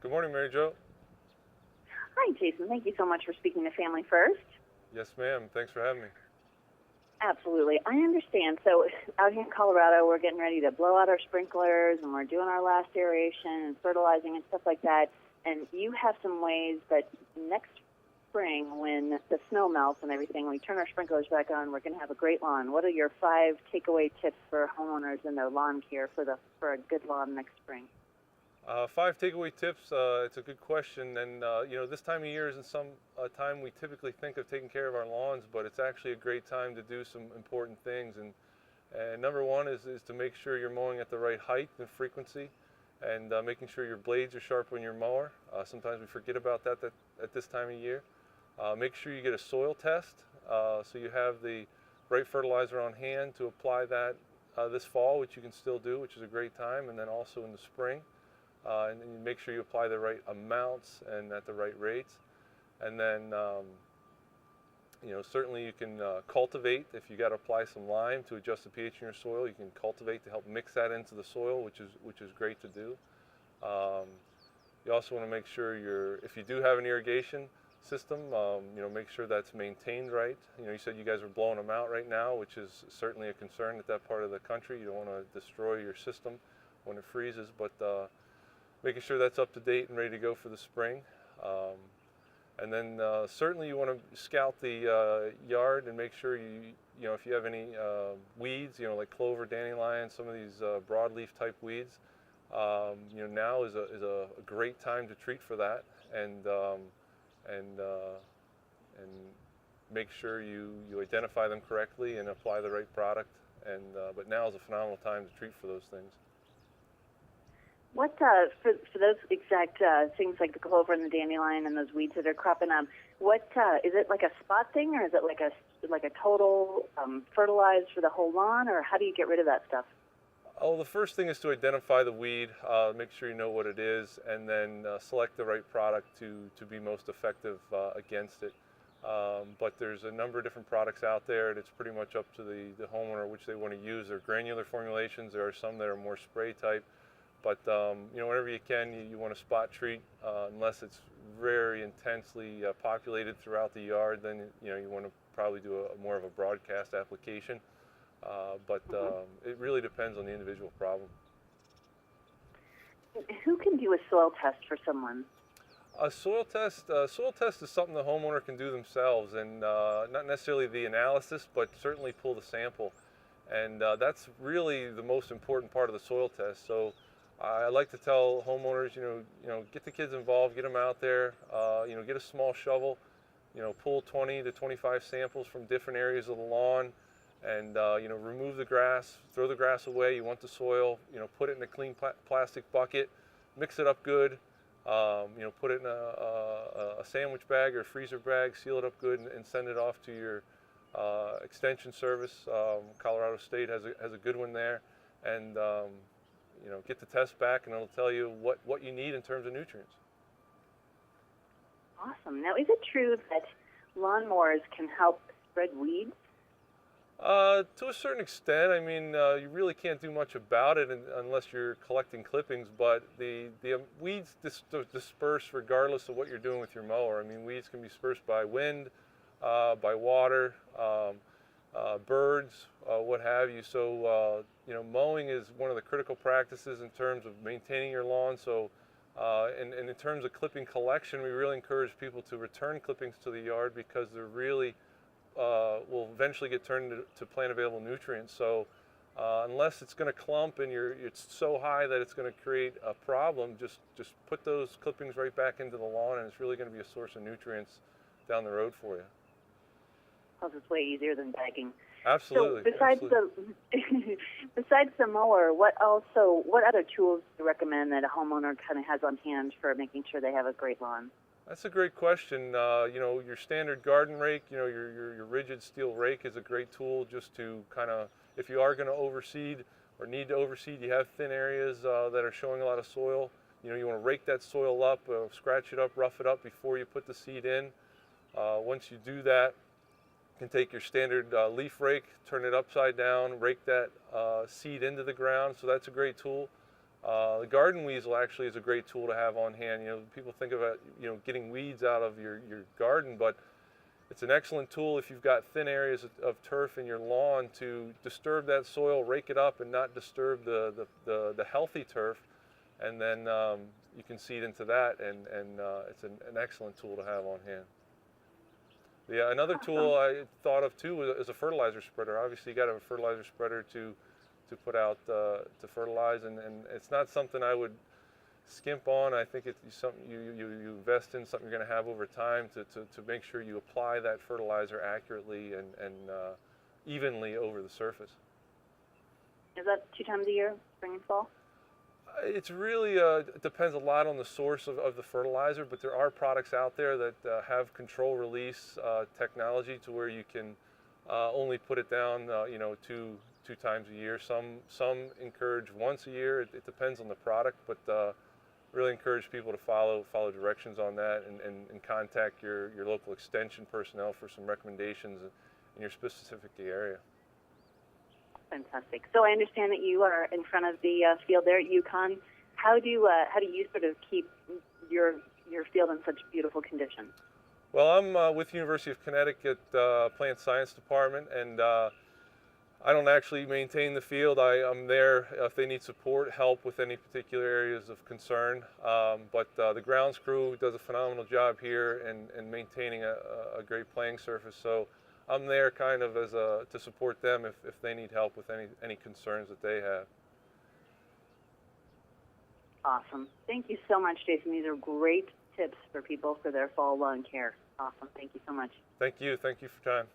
Good morning, Mary Jo. Hi, Jason. Thank you so much for speaking to Family First. Yes, ma'am. Thanks for having me. Absolutely. I understand. So out here in Colorado, we're getting ready to blow out our sprinklers, and we're doing our last aeration and fertilizing and stuff like that. And you have some ways that next spring, when the snow melts and everything, we turn our sprinklers back on, we're going to have a great lawn. What are your 5 takeaway tips for homeowners in their lawn care for a good lawn next spring? 5 takeaway tips. It's a good question, and this time of year isn't some time we typically think of taking care of our lawns, but it's actually a great time to do some important things. And number one is to make sure you're mowing at the right height and frequency, and making sure your blades are sharp on your mower. Sometimes we forget about that at this time of year. Make sure you get a soil test, so you have the right fertilizer on hand to apply that this fall, which you can still do, which is a great time, and then also in the spring. And you make sure you apply the right amounts and at the right rates. And then, certainly you can cultivate. If you got to apply some lime to adjust the pH in your soil, you can cultivate to help mix that into the soil, which is great to do. You also want to make sure if you do have an irrigation system, make sure that's maintained right. You said you guys are blowing them out right now, which is certainly a concern at that part of the country. You don't want to destroy your system when it freezes, but making sure that's up to date and ready to go for the spring. And then certainly you want to scout the yard and make sure if you have any weeds, like clover, dandelion, some of these broadleaf type weeds, now is a great time to treat for that, and make sure you identify them correctly and apply the right product. But now is a phenomenal time to treat for those things. What for those exact things like the clover and the dandelion and those weeds that are cropping up? What is it, like a spot thing, or is it like a total fertilized for the whole lawn, or how do you get rid of that stuff? Oh, the first thing is to identify the weed, make sure you know what it is, and then select the right product to be most effective against it. But there's a number of different products out there, and it's pretty much up to the homeowner which they want to use. There are granular formulations. There are some that are more spray type. But whenever you can, you want to spot treat, unless it's very intensely populated throughout the yard. Then you want to probably do more of a broadcast application. But it really depends on the individual problem. Who can do a soil test for someone? A soil test is something the homeowner can do themselves, and not necessarily the analysis, but certainly pull the sample. And that's really the most important part of the soil test. So I like to tell homeowners, get the kids involved, get them out there, get a small shovel, pull 20 to 25 samples from different areas of the lawn, and remove the grass, throw the grass away. You want the soil, put it in a clean plastic bucket, mix it up good, put it in a sandwich bag or a freezer bag, seal it up good, and send it off to your extension service. Colorado State has a good one there, and get the test back, and it'll tell you what you need in terms of nutrients. Awesome. Now, is it true that lawnmowers can help spread weeds? To a certain extent. I mean, you really can't do much about it unless you're collecting clippings, but the weeds disperse regardless of what you're doing with your mower. I mean, weeds can be dispersed by wind, by water, birds, what have you. So, mowing is one of the critical practices in terms of maintaining your lawn. So, and in terms of clipping collection, we really encourage people to return clippings to the yard, because they're really will eventually get turned to plant available nutrients. So unless it's going to clump and it's so high that it's going to create a problem, just put those clippings right back into the lawn, and it's really going to be a source of nutrients down the road for you. Plus, it's way easier than bagging. Absolutely. So besides the mower, what other tools do you recommend that a homeowner kind of has on hand for making sure they have a great lawn? That's a great question. Your standard garden rake, your rigid steel rake is a great tool just to kind of, if you are going to overseed or need to overseed, you have thin areas that are showing a lot of soil. You want to rake that soil up, scratch it up, rough it up before you put the seed in. Once you do that, you can take your standard leaf rake, turn it upside down, rake that seed into the ground. So that's a great tool. The garden weasel actually is a great tool to have on hand. People think about getting weeds out of your garden, but it's an excellent tool if you've got thin areas of turf in your lawn to disturb that soil, rake it up, and not disturb the healthy turf, and then you can seed into that, and it's an excellent tool to have on hand. Yeah, another tool I thought of too is a fertilizer spreader. Obviously, you got to have a fertilizer spreader to put out to fertilize, and it's not something I would skimp on. I think it's something you invest in, something you're going to have over time to make sure you apply that fertilizer accurately and evenly over the surface. Is that 2 times a year, spring and fall? It's really it depends a lot on the source of the fertilizer, but there are products out there that have control release technology to where you can only put it down two times a year. Some encourage once a year. It depends on the product, but really encourage people to follow directions on that and contact your local extension personnel for some recommendations in your specific area. Fantastic. So I understand that you are in front of the field there at UCONN. How do you sort of keep your field in such beautiful condition? Well, I'm with the University of Connecticut Plant Science Department, and I don't actually maintain the field. I'm there if they need support, help with any particular areas of concern. But the grounds crew does a phenomenal job here in maintaining a great playing surface. So I'm there kind of as to support them if they need help with any concerns that they have. Awesome. Thank you so much, Jason. These are great tips for people for their fall lawn care. Awesome. Thank you so much. Thank you. Thank you for your time.